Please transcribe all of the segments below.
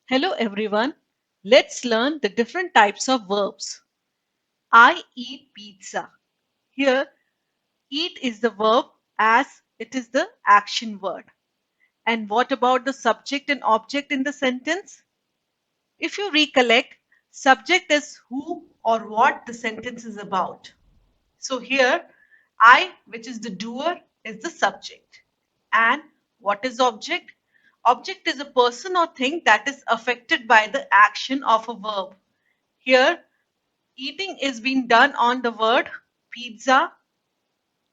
Hello everyone. Let's learn the different types of verbs. I eat pizza. Here, eat is the verb as it is the action word. And what about the subject and object in the sentence? If you recollect, subject is who or what the sentence is about. So here, I, which is the doer, is the subject. And what is object? Object is a person or thing that is affected by the action of a verb. Here, eating is being done on the word pizza,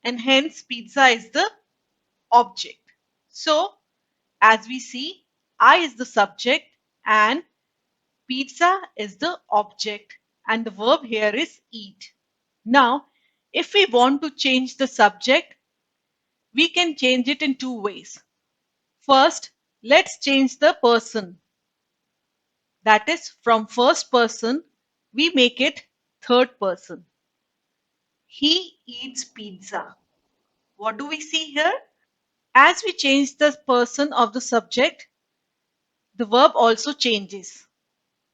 and hence pizza is the object. So, as we see, I is the subject and pizza is the object, and the verb here is eat. Now, if we want to change the subject, we can change it in two ways. First, let's change the person. That is, from first person, we make it third person. He eats pizza. What do we see here? As we change the person of the subject, the verb also changes.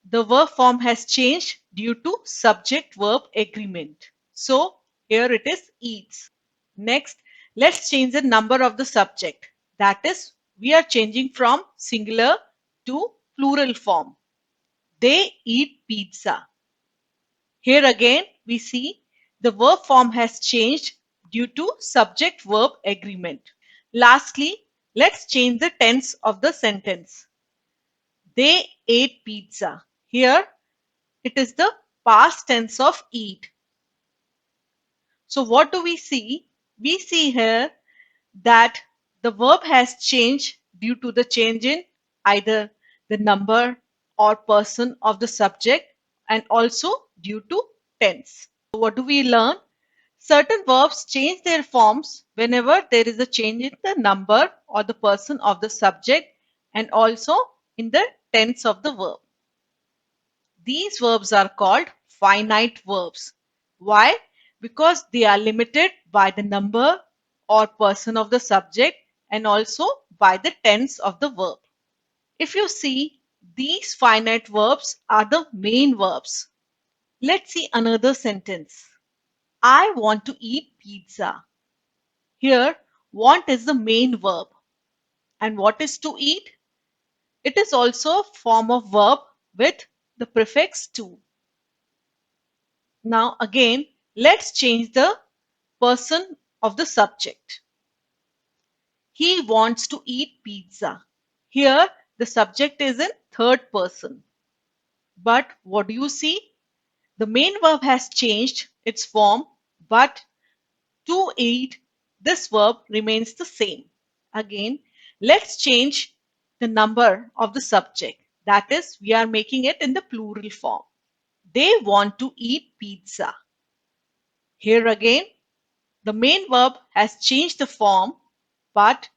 The verb form has changed due to subject verb agreement. So here it is eats. Next, let's change the number of the subject. That is, we are changing from singular to plural form. They eat pizza. Here again, we see the verb form has changed due to subject verb agreement. Lastly, let's change the tense of the sentence. They ate pizza. Here, it is the past tense of eat. So what do we see? We see here that the verb has changed due to the change in either the number or person of the subject, and also due to tense. So what do we learn? Certain verbs change their forms whenever there is a change in the number or the person of the subject, and also in the tense of the verb. These verbs are called finite verbs. Why? Because they are limited by the number or person of the subject, and also by the tense of the verb. If you see, these finite verbs are the main verbs. Let's see another sentence. I want to eat pizza. Here, want is the main verb. And what is to eat? It is also a form of verb with the prefix to. Now again, let's change the person of the subject. He wants to eat pizza. Here, the subject is in third person. But what do you see? The main verb has changed its form, but to eat, this verb remains the same. Again, let's change the number of the subject. That is, we are making it in the plural form. They want to eat pizza. Here again, the main verb has changed the form, but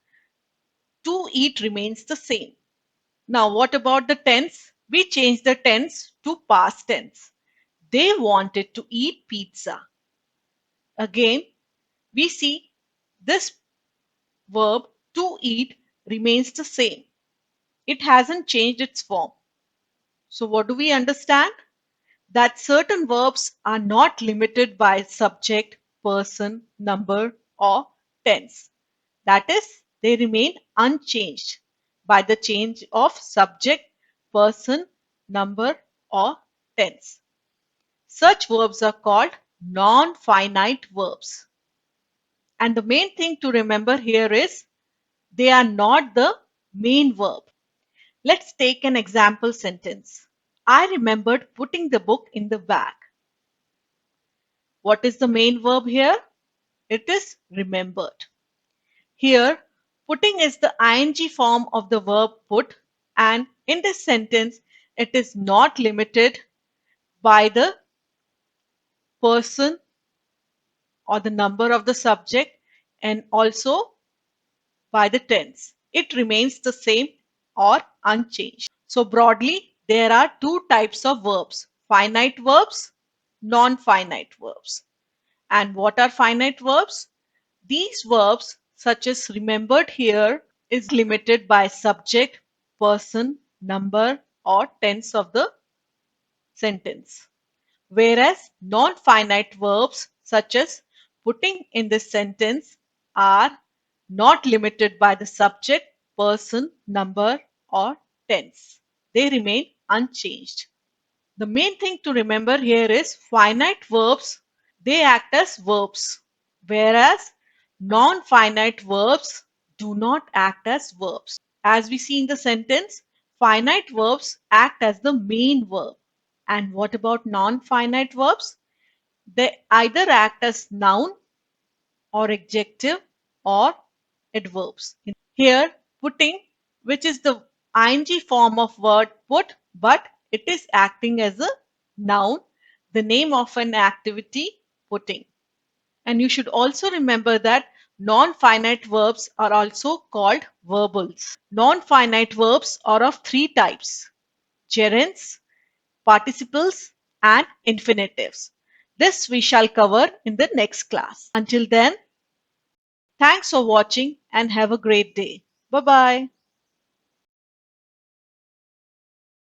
to eat remains the same. Now, what about the tense? We change the tense to past tense. They wanted to eat pizza. Again, we see this verb to eat remains the same. It hasn't changed its form. So, what do we understand? That certain verbs are not limited by subject, person, number, or tense. That is, they remain unchanged by the change of subject, person, number, or tense. Such verbs are called non-finite verbs. And the main thing to remember here is they are not the main verb. Let's take an example sentence. I remembered putting the book in the bag. What is the main verb here? It is remembered. Here, putting is the ing form of the verb put, and in this sentence, it is not limited by the person or the number of the subject, and also by the tense. It remains the same or unchanged. So broadly, there are two types of verbs: finite verbs, non-finite verbs. And what are finite verbs? These verbs, such as remembered here, is limited by subject, person, number, or tense of the sentence. Whereas non-finite verbs such as putting in this sentence are not limited by the subject, person, number or tense. They remain unchanged. The main thing to remember here is finite verbs, they act as verbs, whereas non-finite verbs do not act as verbs. As we see in the sentence, finite verbs act as the main verb. And what about non-finite verbs? They either act as noun or adjective or adverbs. Here, putting, which is the ing form of word put, but it is acting as a noun, the name of an activity, putting. And you should also remember that non-finite verbs are also called verbals. Non-finite verbs are of three types: gerunds, participles, and infinitives. This we shall cover in the next class. Until then, thanks for watching and have a great day. Bye bye.